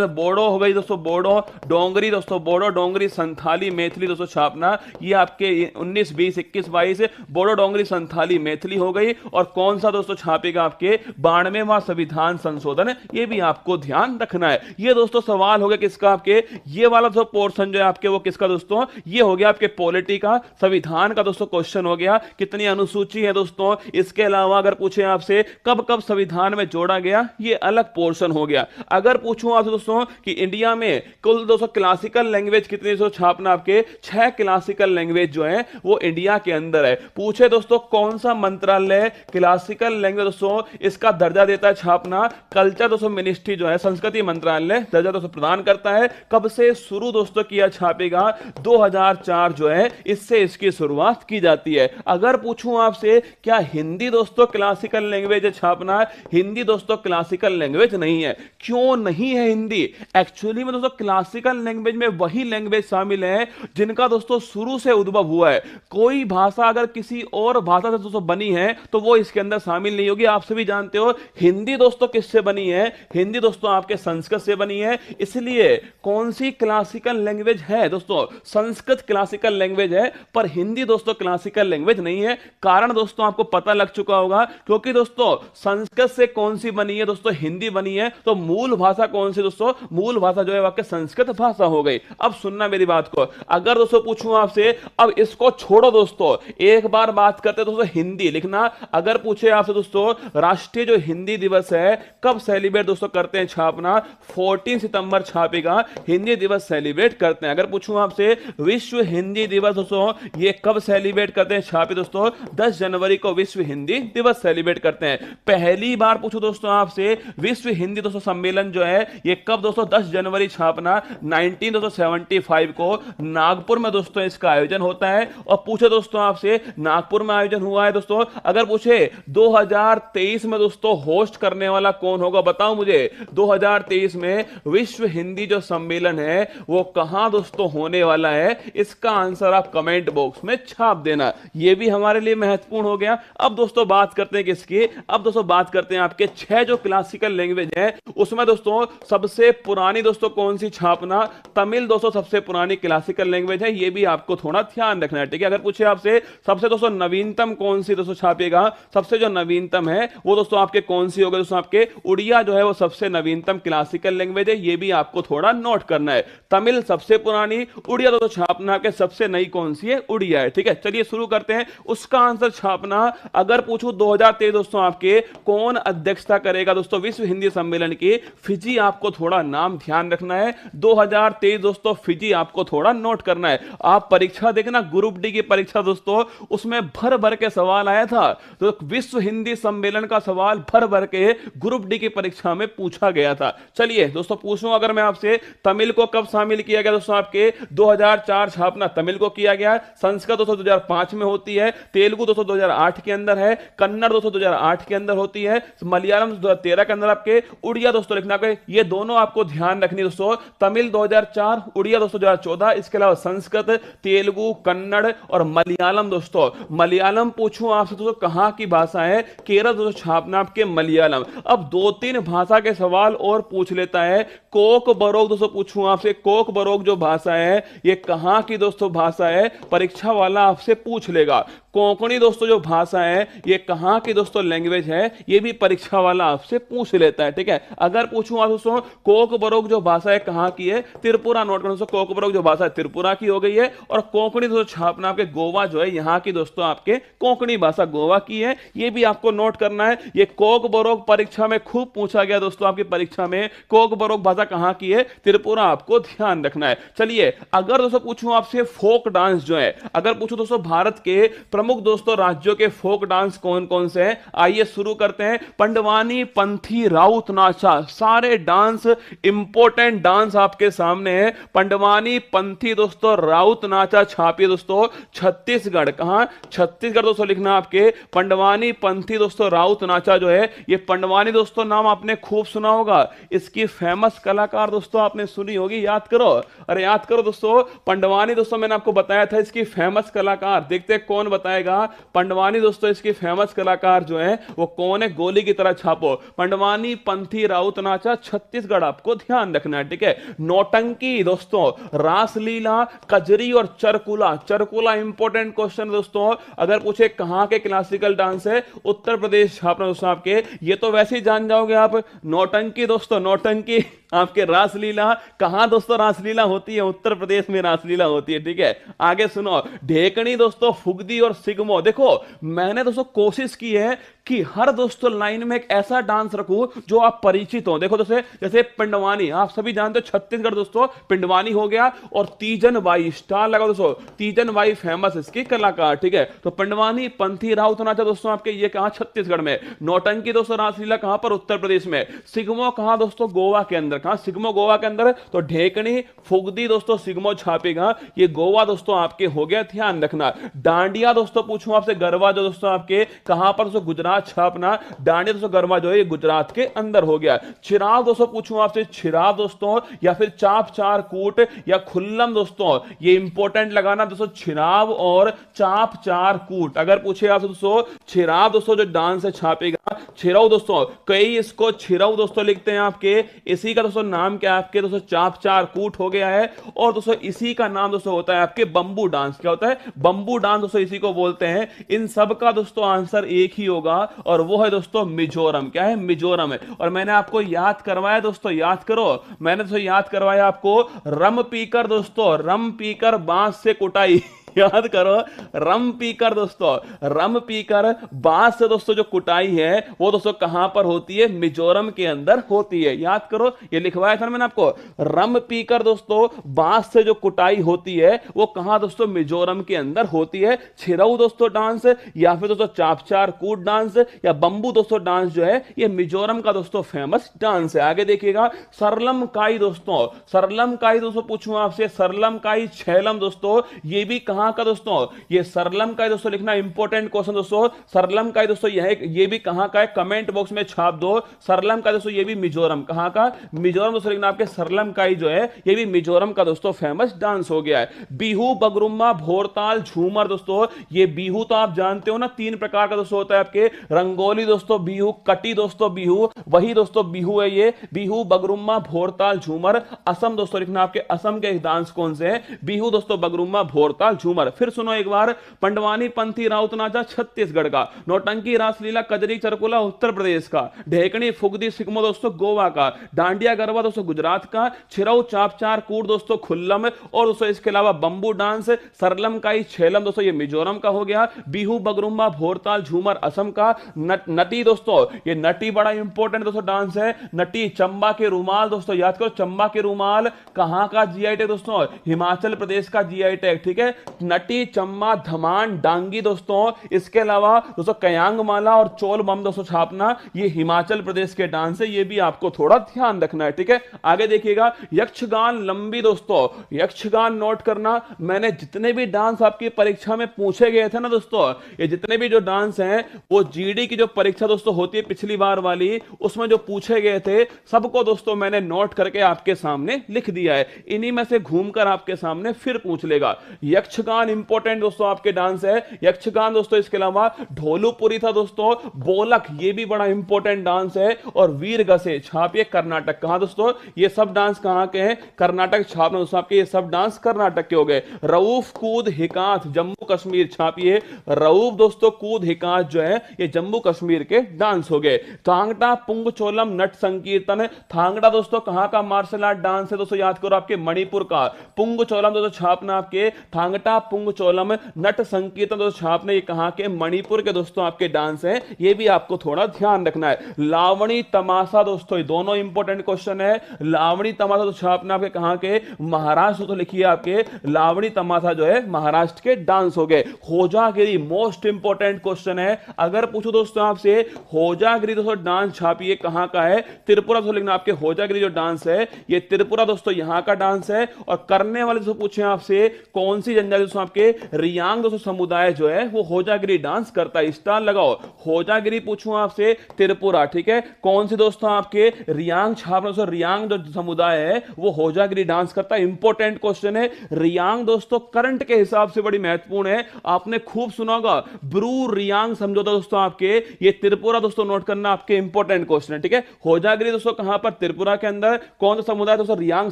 बोडो हो गई दोस्तों, बोडो, डोंगरी दोस्तों, बोडो, डोंगरी, संथाली, मैथिली दोस्तों छापना, ये आपके 19, 20, 21, 22 बोडो, डोंगरी, संथाली, मैथिली हो गई। और कौन सा दोस्तों छापेगा आपके 92वां संविधान संशोधन, ये भी आपको ध्यान रखना है। ये दोस्तों सवाल हो गया किसका? आपके ये वाला जो पोर्शन जो है आपके वो किसका दोस्तों? ये हो गया आपके पॉलिटी का, संविधान का दोस्तों क्वेश्चन हो गया। कितनी अनुसूची है दोस्तों? इसके अलावा अगर पूछे आपसे कब कब संविधान में जोड़ा गया, ये अलग पोर्शन हो गया। अगर पूछूं आपसे दोस्तों कि इंडिया में कुल दोस्तों क्लासिकल लैंग्वेज कितनी दोस्तों छापना, आपके 6 क्लासिकल लैंग्वेज जो है वो इंडिया के अंदर है। पूछे दोस्तों कौन सा मंत्रालय क्लासिकल लैंग्वेज दोस्तों इसका दर्जा देता है छापना? कल्चर दोस्तों मिनिस्ट्री जो है, संस्कृति मंत्रालय दर्जा दोस्तों प्रदान करता है। कब से शुरू दोस्तों किया छापेगा? 2004 जो है इससे इसकी शुरुआत की जाती है। अगर पूछूं आपसे क्या हिंदी दोस्तों क्लासिकल लैंग्वेज है छापना? हिंदी दोस्तों क्लासिकल लैंग्वेज नहीं है। क्यों नहीं है हिंदी? एक्चुअली में दोस्तों क्लासिकल लैंग्वेज में वही लैंग्वेज शामिल है जिनका दोस्तों शुरू से उद्भव हुआ है। कोई भाषा अगर किसी और भाषा से दोस्तों बनी है तो वो इसके अंदर शामिल नहीं होगी। आप सभी जानते हो हिंदी दोस्तों किससे बनी है? हिंदी दोस्तों आपके संस्कृत से बनी है। इसलिए कौन सी क्लासिकल लैंग्वेज है दोस्तों? संस्कृत क्लासिकल लैंग्वेज है, पर हिंदी दोस्तों क्लासिकल लैंग्वेज नहीं है। कारण दोस्तों आपको पता लग चुका होगा, क्योंकि दोस्तों संस्कृत से कौन सी बनी है दोस्तों? हिंदी बनी है। तो मूल भाषा कौन सी दोस्तों? मूल भाषा जो है आपके संस्कृत भाषा हो गई। अब सुनना मेरी बात को, अगर दोस्तों पूछूं आपसे, अब इसको छोड़ो दोस्तों, एक बार बात करते दोस्तों हिंदी लिखना। अगर पूछे आपसे दोस्तों राष्ट्रीय जो हिंदी दिवस है कब सेलिब्रेट दोस्तों करते हैं छापना? 14 सितंबर छापेगा हिंदी दिवस सेलिब्रेट करते हैं। अगर पूछूं आपसे विश्व हिंदी दिवस दोस्तों ये कब सेलिब्रेट करते हैं छापे? दोस्तों 10 जनवरी को विश्व हिंदी दिवस सेलिब्रेट करते हैं। पहली बार पूछो दोस्तों आपसे विश्व हिंदी दोस्तों सम्मेलन जो है ये कब दोस्तों? 10 जनवरी छापना 1975 को नागपुर में दोस्तों इसका आयोजन होता है। और पूछे दोस्तों आपसे नागपुर में आयोजन हुआ है दोस्तों। अगर पूछे 2023 में दोस्तों होस्ट करने वाला कौन होगा? बताओ मुझे 2023 में विश्व हिंदी जो सम्मेलन है वो कहां दोस्तों होने वाला है? इसका आंसर आप कमेंट बॉक्स में छाप देना। यह भी हमारे लिए महत्वपूर्ण हो गया। अब दोस्तों बात करते हैं किसकी? अब दोस्तों बात करते हैं आपके 6 जो क्लासिकल लैंग्वेज है उसमें दोस्तों सबसे पुरानी दोस्तों कौन सी छापना? तमिल दोस्तों सबसे पुरानी क्लासिकल लैंग्वेज है। यह भी आपको थोड़ा ध्यान रखना है, ठीक है। अगर पूछे आपसे सबसे दोस्तों नवीनतम कौन सी दोस्तों छापेगा? सबसे जो नवीनतम है वो दोस्तों आपके कौन सी होगा? दोस्तों आपके उड़िया जो है वो सबसे नवीनतम क्लासिकल लैंग्वेज है। ये भी आपको थोड़ा नोट करना है। तमिल सबसे पुरानी, उड़िया दोस्तों छापना के सबसे नई कौन सी है? उड़िया है, ठीक है। चलिए शुरू करते हैं। उसका आंसर छापना अगर पूछूं 2023 दोस्तों आपके कौन अध्यक्षता करेगा दोस्तों विश्व हिंदी सम्मेलन की? फिजी आपको थोड़ा नाम ध्यान रखना है। 2023 दोस्तों फिजी आपको थोड़ा नोट करना है। आप परीक्षा देखना ग्रुप डी की परीक्षा दोस्तों उसमें भर भर के सवाल आया था। तो विश्व हिंदी सम्मेलन का सवाल भर भर के ग्रुप डी की परीक्षा में पूछा गया था। चलिए दोस्तों पूछूं अगर मैं आपसे तमिल को कब शामिल किया गया दोस्तों? आपके 2004 छापना तमिल को किया गया। संस्कृत दोस्तों 2005 में होती है। तेलुगु दोस्तों 2008 के अंदर है। कन्नड़ दोस्तों 2008 के अंदर होती है। मलयालम 2013 के अंदर आपके। उड़िया दोस्तों लिखना है, ये दोनों आपको ध्यान रखनी दोस्तों। तमिल 2004, उड़िया दोस्तों 2014। इसके अलावा संस्कृत, तेलुगु, कन्नड़ और मलयालम दोस्तों। मलयालम पूछूं आपसे दोस्तों कहां की भाषा है? केरल दोस्तों छापना आपके मलयालम। अब 2-3 भाषा के सवाल और पूछ लेता है। कोक बरोक दोस्तों पूछूं आपसे, कोक बरोक जो भाषा है ये कहां की दोस्तों भाषा है? परीक्षा वाला आपसे पूछ लेगा। कोंकणी दोस्तों जो भाषा है ये कहां की दोस्तों लैंग्वेज है? ये भी परीक्षा वाला आपसे पूछ लेता है, ठीक है। अगर पूछूं आप दोस्तों कोक बरोक जो भाषा है कहां की है? त्रिपुरा। नोट करो दोस्तों, कोक बरोक जो भाषा है त्रिपुरा की हो गई है। और कोंकणी दोस्तों छापना आपके गोवा जो है यहां की दोस्तों आपके कोंकणी भाषा गोवा की है। ये भी आपको नोट करना है। ये कोक बरोक परीक्षा में खूब पूछा गया दोस्तों। आपकी परीक्षा में कोक बरोक भाषा कहां की है? त्रिपुरा। आपको ध्यान रखना है। चलिए अगर दोस्तों पूछूं आपसे फोक डांस जो है, अगर पूछूं दोस्तों भारत के प्रमुख दोस्तों राज्यों के फोक डांस कौन कौन से हैं, आइए शुरू करते हैं। पंडवानी, पंथी, राउत नाचा, सारे डांस इंपॉर्टेंट डांस आपके सामने है। पंडवानी, पंथी दोस्तों, राउत नाचा छापिए दोस्तों छत्तीसगढ़। कहां? छत्तीसगढ़ दोस्तों लिखना आपके। पंडवानी, पंथी दोस्तों, राउत नाचा जो है ये पंडवानी दोस्तों नाम आपने खूब सुना होगा। इसकी फेमस कलाकार दोस्तों आपने सुनी होगी, याद करो। अरे याद करो दोस्तों, पंडवानी दोस्तों मैंने आपको बताया था इसकी फेमस कलाकार। देखते हैं कौन बताएगा। पंडवानी दोस्तों इसकी फेमस कलाकार जो है वो कौन है, गोली की तरह छापो। पंडवानी, पंथी, राउत नाचा छत्तीसगढ़, आपको ध्यान रखना है, ठीक है। नौटंकी दोस्तों, रासलीला, कजरी और चरकुला। चरकुला इंपॉर्टेंट क्वेश्चन दोस्तों, अगर पूछे कहां के क्लासिकल डांस है, उत्तर प्रदेश छापना दोस्तों आपके। ये तो वैसे ही जान जाओगे आप। नौटंकी दोस्तों, नौटंकी आपके। रासलीला कहां दोस्तों रासलीला होती है, उत्तर प्रदेश में रासलीला होती है, ठीक है। आगे सुनो, ढेकनी दोस्तों, फुगदी और सिगमो। देखो मैंने दोस्तों कोशिश की है कि हर दोस्तों लाइन में एक ऐसा डांस रखूं जो आप परिचित हो। देखो दोस्तों, जैसे पिंडवानी आप सभी जानते हो, छत्तीसगढ़ दोस्तों पिंडवानी हो गया। और तीजन बाई, स्टार लगा दोस्तों, तीजन बाई फेमस इसकी कलाकार, ठीक है। तो पिंडवानी, पंथी, राउत नाचा दोस्तों आपके ये कहां, छत्तीसगढ़ में। नौटंकी दोस्तों, रासलीला कहां पर, उत्तर प्रदेश में। सिगमो कहां दोस्तों, गोवा के अंदर। कहां? सिगमो गोवा के अंदर। तो ढेकनी, फुगदी दोस्तों, सिगमो छापेगा, ये गोवा दोस्तों आपके हो गया, ध्यान रखना। डांडिया दोस्तों पूछूं आपसे, गरबा जो दोस्तों आपके कहां पर दोस्तों, गुजरात छापना। डांडिया दोस्तों गरबा जो है ये गुजरात के अंदर हो गया। छिराव दोस्तों पूछूं आपसे, छिराव दोस्तों या फिर चाप चार कूट या खुल्लम दोस्तों, ये इंपॉर्टेंट लगाना दोस्तों, छिराव और चाप चार कूट। अगर पूछे आपसे दोस्तों, छिराव दोस्तों जो डांस है छापेगा। छिरव दोस्तों, कई इसको छिरव दोस्तों लिखते हैं आपके। इसी का दोस्तों नाम क्या है आपके दोस्तों, चाप चार कूट हो गया है। और दोस्तों इसी का नाम दोस्तों होता है आपके बंबू डांस। क्या होता है? बंबू डांस दोस्तों इसी को बोलते हैं। इन सब का दोस्तों आंसर एक ही होगा और वो है दोस्तों मिजोरम। क्या है? मिजोरम है। और मैंने आपको याद करवाया दोस्तों, याद करो, मैंने दोस्तों याद करवाया आपको, रम पीकर दोस्तों, रम पीकर बांस से कुटाई। याद करो, रम पीकर दोस्तों, रम पीकर बांस से दोस्तों जो कुटाई है वो दोस्तों कहां पर होती है, मिजोरम के अंदर होती है। याद करो, ये लिखवाया था मैंने आपको, रम पीकर दोस्तों बांस से जो कुटाई होती है वो कहां दोस्तों, मिजोरम के अंदर होती है। छिरऊ दोस्तों डांस या फिर दोस्तों चापचार कूट डांस या बंबू दोस्तों डांस जो है ये मिजोरम का दोस्तों फेमस डांस है। आगे देखिएगा, सरलम काई दोस्तों, सरलम काई दोस्तों पूछूं आपसे, सरलम काई छैलम दोस्तों, ये भी कहां का दोस्तों, ये सरलम का दोस्तों लिखना इंपॉर्टेंट क्वेश्चन दोस्तों। सरलम का दोस्तों ये भी कहां का है, कमेंट बॉक्स में छाप दो। सरलम का दोस्तों ये भी मिजोरम, कहां का, मिजोरम दोस्तों लिखना आपके। सरलम का जो है ये भी मिजोरम का दोस्तों फेमस डांस हो गया है। बिहू, बगरुम्मा, भोरताल, झूमर दोस्तों, ये बिहू तो आप जानते हो ना, तीन प्रकार का दोस्तों होता है आपके, रंगोली दोस्तों बिहू, कटी दोस्तों बिहू, वही दोस्तों बिहू है ये। बिहू, बगरुम्मा, भोरताल, झूमर। असम दोस्तों लिखना आपके, असम के डांस कौन से हैं, बिहू दोस्तों, बगरुम्मा, भोरताल, झूमर। फिर सुनो एक बार, पंडवानी, पंथी, राउत नाचा छत्तीसगढ़ का, नौटंकी, रासलीला, कजरी, चरकुला उत्तर प्रदेश का, ढेकनी, फुगदी, सिगमो दोस्तों गोवा का, डांडिया गरबा दोस्तों गुजरात का, छिरऊ, चापचार कूट दोस्तों खुल्लम, और दोस्तों इसके अलावा बंबू डांस, सरलम काई, छेलम दोस्तों ये मिजोरम का हो गया। बिहू, बगरुम्बा, भोरताल, झूमर असम का। नटी दोस्तों, ये नटी बड़ा इंपॉर्टेंट दोस्तों डांस है। नटी, चंबा के रुमाल दोस्तों, याद करो, चंबा के रुमाल कहां का जीआई टैग दोस्तों, हिमाचल प्रदेश का जीआई टैग, ठीक है। नटी, चम्मा, धमान, डांगी दोस्तों, इसके अलावा दोस्तों कयांग माला और चोल बम दोस्तों छापना, ये हिमाचल प्रदेश के डांस है, ये भी आपको थोड़ा ध्यान रखना है, ठीक है। आगे देखिएगा, यक्षगान लंबी दोस्तों, यक्षगान नोट करना, मैंने जितने भी डांस आपकी परीक्षा में पूछे गए थे ना दोस्तों, ये जितने भी जो डांस हैं वो जीडी की जो परीक्षा दोस्तों होती है पिछली बार वाली, उसमें जो पूछे गए थे सबको दोस्तों मैंने नोट करके आपके सामने लिख दिया है। इन्हीं में से घूमकर आपके सामने फिर पूछ लेगा। यक्षगान इंपॉर्टेंट दोस्तों आपके डांस है, यक्षगान दोस्तों। इसके अलावा ढोलूपुरी था दोस्तों, बोलक ये भी बड़ा इंपॉर्टेंट डांस है, और वीर गसे छापिए कर्नाटक। कहां दोस्तों, ये सब डांस कहां के हैं, कर्नाटक छापना दोस्तों आपके, ये सब डांस कर्नाटक के हो गए। रऊफ, कूद, हिकात जम्मू कश्मीर छापिए, रऊफ दोस्तों, कूद, हिकात जो है ये जम्मू कश्मीर के डांस हो गए। थांगटा, पुंग चोलम, नट संकीर्तन, थांगड़ा दोस्तों कहां का मार्शल आर्ट डांस है दोस्तों, याद करो आपके मणिपुर का। पुंग चोलम दोस्तों छापना आपके, थांगटा पुंगचोलम, नट संकीर्तन दोस्तों छापना ये कहां के मणिपुर के दोस्तों आपके डांस हैं, ये भी आपको थोड़ा ध्यान रखना है। लावणी तमाशा दोस्तों ये दोनों इंपॉर्टेंट क्वेश्चन है। लावणी तमाशा तो छापना आपके कहां के महाराष्ट्र, तो लिखिए आपके लावणी तमाशा जो है महाराष्ट्र के डांस हो गए। होजागिरी मोस्ट इंपॉर्टेंट क्वेश्चन है, अगर पूछो दोस्तों आपसे होजागिरी दोस्तों डांस छापिए कहां का है, त्रिपुरा दोस्तों लिखना आपके होजागिरी जो डांस है ये त्रिपुरा दोस्तों यहां का डांस है। और करने वाले दोस्तों पूछे आपसे कौन सी जनजाति दोस्तों आपके रियांग दोस्तों समुदाय जो है वो होजागिरी डांस करता है, स्टार लगाओ। होजागिरी पूछूं आपसे त्रिपुरा, ठीक है। कौन सी दोस्तों आपके रियांग छाप दोस्तों रियांग जो समुदाय है वो होजागिरी डांस करता है, इंपॉर्टेंट क्वेश्चन है। रियांग दोस्तों करंट के हिसाब से बड़ी महत्वपूर्ण है, आपने खूब सुना होगा ब्रू रियांग समझौता दोस्तों आपके, ये त्रिपुरा दोस्तों नोट करना आपके इंपॉर्टेंट क्वेश्चन है, ठीक है। होजागिरी दोस्तों कहां पर, त्रिपुरा के अंदर। कौन सा समुदाय दोस्तों, रियांग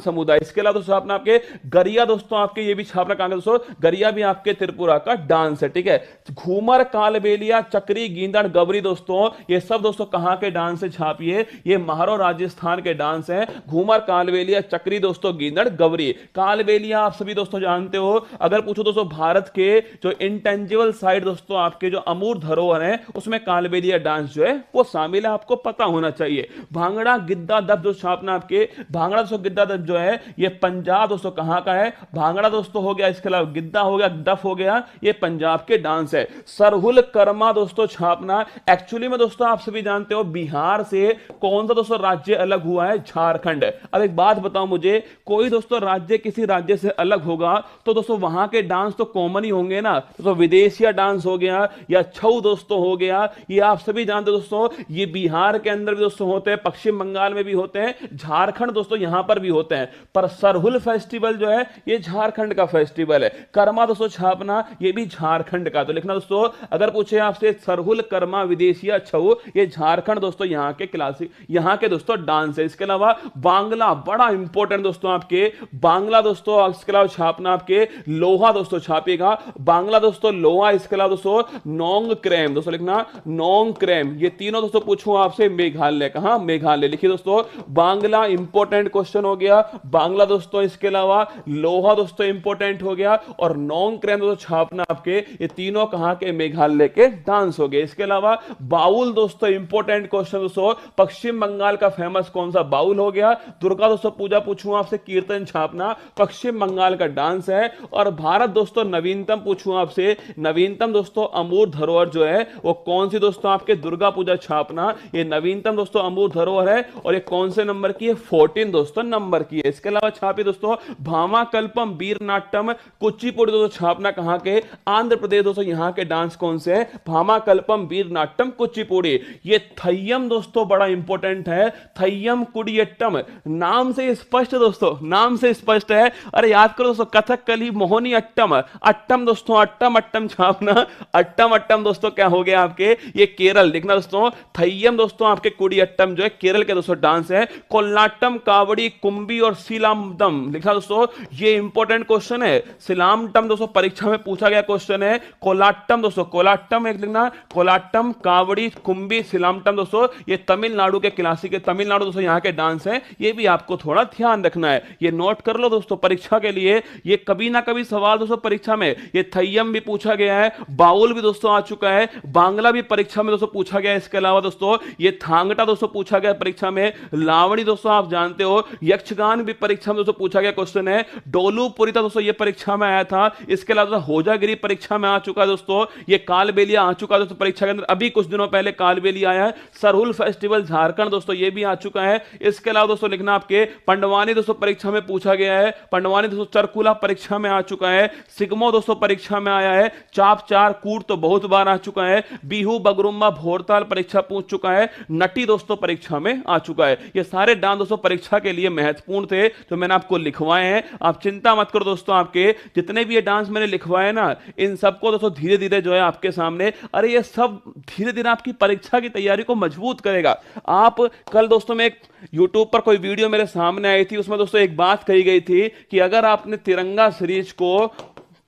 समुदाय। इसके अलावा दोस्तों आपने आपके गरिया दोस्तों आपके ये भी छापना कहां दोस्तों, गरिया भी आपके त्रिपुरा का डांस है, ठीक है। घूमर कालबेलिया चक्री गींदड़ गबरी दोस्तों ये सब दोस्तों कहां के डांस है छापिए, ये महारो राजस्थान के डांस है। घूमर कालबेलिया चक्री दोस्तों गींदड़ गबरी। कालबेलिया आप सभी दोस्तों जानते हो, अगर पूछो दोस्तों भारत के जो इंटेंजिबल साइड दोस्तों आपके जो अमूर्त धरोहर है उसमें कालबेलिया डांस जो है वो शामिल है, आपको पता होना चाहिए। भांगड़ा गिद्दा दब जो छापना आपके, भांगड़ा दोस्तों गिद्दा दब जो है ये पंजाब दोस्तों कहां का है, भांगड़ा दोस्तों हो गया, इसके अलावा गिद्दा हो गया, दफ हो गया, ये पंजाब के डांस है। सरहुल कर्मा दोस्तों छापना, एक्चुअली में दोस्तों आप सभी जानते हो बिहार से कौन सा दोस्तों राज्य अलग हुआ है, झारखंड। अब एक बात बताओ मुझे, कोई दोस्तों राज्य किसी राज्य से अलग होगा तो दोस्तों वहां के डांस तो कॉमन ही होंगे ना, तो विदेशिया डांस हो गया या छऊ दोस्तों हो गया, ये आप सभी जानते हो दोस्तों, ये बिहार के अंदर भी दोस्तों होते हैं, पश्चिम बंगाल में भी होते हैं, झारखंड दोस्तों यहां पर भी होते हैं। पर सरहुल फेस्टिवल जो है ये झारखंड का फेस्टिवल है। कर्मा दोस्तों छापना ये भी झारखंड का, तो लिखना दोस्तों अगर पूछे आपसे सरहुल कर्मा विदेशिया छऊ ये झारखंड दोस्तों यहां के क्लासिक यहां के दोस्तों डांस है। इसके अलावा बांग्ला बड़ा इंपॉर्टेंट दोस्तों आपके, बांग्ला दोस्तों इसके अलावा छापना आपके लोहा दोस्तों छापेगा, बांग्ला दोस्तों लोहा। इसके अलावा दोस्तों नोंग क्रेम दोस्तों लिखना, नोंग क्रेम, ये तीनों दोस्तों पूछूं आपसे मेघालय, कहां मेघालय, लिखिए दोस्तों बांग्ला इंपॉर्टेंट क्वेश्चन हो गया, बांग्ला दोस्तों। इसके अलावा लोहा दोस्तों इंपॉर्टेंट हो गया और नोंग क्रेम दोस्तों छापना आपके, ये तीनों कहां के मेघालय के डांस हो गए। इसके अलावा बाउल दोस्तों इंपॉर्टेंट क्वेश्चन दोस्तों, पश्चिम बंगाल का फेमस कौन सा बाउल हो गया। दुर्गा दोस्तों पूजा पूछूं आपसे, कीर्तन छापना पश्चिम बंगाल का डांस है। और भारत दोस्तों नवीनतम पूछूं आपसे, नवीनतम दोस्तों अमूर्त धरोहर जो है वो कौन सी दोस्तों आपके, दुर्गा पूजा छापना, ये नवीनतम दोस्तों अमूर्त धरोहर है और ये कौन से नंबर की है, 14 दोस्तों नंबर की है। इसके अलावा छापी दोस्तों भामाकल्पम वीर नाट्यम कुचिपुड़ी दोस्तों छापना कहां के, आंध्र प्रदेश दोस्तों यहां के डांस कौन से है, भामाकल्पम वीर नाट्यम कुचिपुड़ी। ये थय्यम दोस्तों बड़ा इंपॉर्टेंट है, थय्यम कुडियट्टम, नाम से स्पष्ट दोस्तों, नाम से स्पष्ट है। अरे याद करो दोस्तों कथकली मोहिनी अट्टम, अट्टम दोस्तों अट्टम अट्टम छापना, अट्टम अट्टम दोस्तों क्या हो गया आपके, ये केरल, लिखना दोस्तों थय्यम दोस्तों आपके कुडियट्टम जो है केरल के दोस्तों डांस है। कोल्लाटम कावड़ी कुंभी और सिलामटम, लिखा दोस्तों ये इंपॉर्टेंट क्वेश्चन है। सिलामटम दोस्तों परीक्षा में पूछा गया क्वेश्चन है। कोलाटम दोस्तों, कोलाटम एक लिखना, कोलाटम कावड़ी कुंभी सिलामटम दोस्तों ये तमिलनाडु के क्लासिक है, तमिलनाडु दोस्तों यहाँ के डांस है, ये भी आपको थोड़ा ध्यान रखना है, ये नोट कर लो दोस्तों परीक्षा के लिए। ये कभी ना कभी सवाल दोस्तों परीक्षा में, ये थय्यम भी पूछा गया है, बाउल भी दोस्तों आ चुका है, बांग्ला भी परीक्षा में दोस्तों पूछा गया है। इसके अलावा दोस्तों ये थांगटा दोस्तों पूछा गया परीक्षा में, लावणी दोस्तों आप जानते हो, यक्षगान भी परीक्षा में दोस्तों पूछा गया क्वेश्चन है, डोलू पुरीता दोस्तों ये परीक्षा में आया था। इसके अलावा होजागिरी परीक्षा में आ चुका है दोस्तों, ये कालबेलिया आ चुका है दोस्तों परीक्षा के अंदर, अभी कुछ दिनों पहले कालबेलिया आया है। सरहुल फेस्टिवल झारखंड दोस्तों ये भी आ चुका है। इसके अलावा दोस्तों लिखना आपके पंडवानी दोस्तों परीक्षा में पूछा गया है, पंडवानी दोस्तों चरकुला परीक्षा में आ चुका है, सिगमो दोस्तों परीक्षा में आया है, चाप चार कूट तो बहुत बार आ चुका है, बिहू बगरुम्बा भोरताल परीक्षा पूछ चुका है, नटी दोस्तों परीक्षा में आ चुका है। ये सारे डांस दोस्तों परीक्षा के लिए महत्वपूर्ण थे जो मैंने आपको लिखवाए हैं। आप चिंता मत करो दोस्तों, आपके जितने भी ये डांस मैंने लिखवाए ना इन सबको दोस्तों धीरे धीरे जो है आपके सामने, अरे ये सब धीरे धीरे आपकी परीक्षा की तैयारी को मजबूत करेगा। आप कल दोस्तों में एक YouTube पर कोई वीडियो मेरे सामने आई थी, उसमें दोस्तों एक बात कही गई थी कि अगर आपने तिरंगा सीरीज को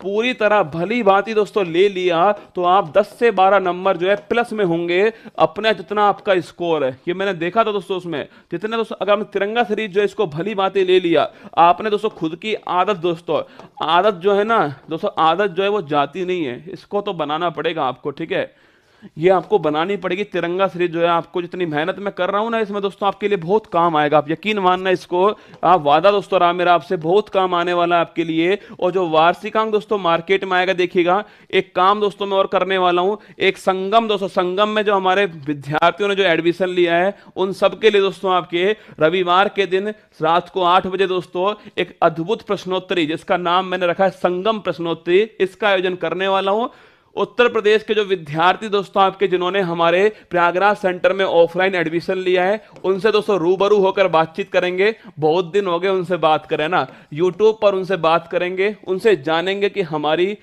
पूरी तरह भली भांति दोस्तों ले लिया तो आप 10 से 12 नंबर जो है प्लस में होंगे अपने जितना आपका स्कोर है। ये मैंने देखा था दोस्तों, उसमें जितने दोस्तों अगर हमने तिरंगा सीरीज जो है इसको भली भांति ले लिया, आपने दोस्तों खुद की आदत दोस्तों, आदत जो है ना दोस्तों, आदत जो है वो जाती नहीं है, इसको तो बनाना पड़ेगा आपको, ठीक है, ये आपको बनानी पड़ेगी। तिरंगा सीरीज जो है आपको जितनी मेहनत मैं कर रहा हूं ना इसमें दोस्तों आपके लिए बहुत काम आएगा, आप यकीन मानना इसको, आप वादा दोस्तों रहा मेरा आपसे, बहुत काम आने वाला है आपके लिए। और जो वार्षिकांक दोस्तों मार्केट में आएगा, देखिएगा एक काम दोस्तों मैं और करने वाला हूं, एक संगम दोस्तों, संगम में जो हमारे विद्यार्थियों ने जो एडमिशन लिया है उन सबके लिए दोस्तों आपके रविवार के दिन रात को 8 बजे दोस्तों एक अद्भुत प्रश्नोत्तरी जिसका नाम मैंने रखा है संगम प्रश्नोत्तरी, इसका आयोजन करने वाला हूं। उत्तर प्रदेश के जो विद्यार्थी दोस्तों आपके जिन्होंने हमारे प्रयागराज सेंटर में ऑफलाइन एडमिशन लिया है उनसे दोस्तों रूबरू होकर बातचीत करेंगे, बहुत दिन हो गए उनसे बात करें ना, यूट्यूब पर उनसे बात करेंगे, उनसे जानेंगे कि हमारी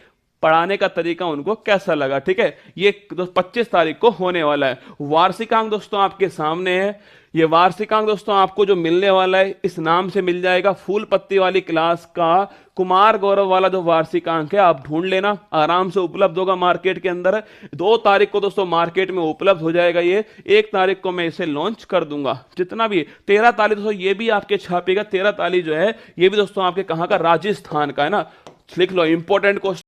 पढ़ाने का तरीका उनको कैसा लगा, ठीक है। ये 25 तारीख को होने वाला है। वार्षिकांक दोस्तों आपके सामने है, ये वार्षिकांक दोस्तों आपको जो मिलने वाला है इस नाम से मिल जाएगा, फूल पत्ती वाली क्लास का कुमार गौरव वाला जो वार्षिकांक है आप ढूंढ लेना, आराम से उपलब्ध होगा मार्केट के अंदर। 2 तारीख को दोस्तों मार्केट में उपलब्ध हो जाएगा ये, 1 तारीख को मैं इसे लॉन्च कर दूंगा। जितना भी 13 तारीख दोस्तों ये भी आपके छापेगा, 13 तारीख जो है ये भी दोस्तों आपके कहाँ का, राजस्थान का है ना, लिख लो इंपॉर्टेंट क्वेश्चन।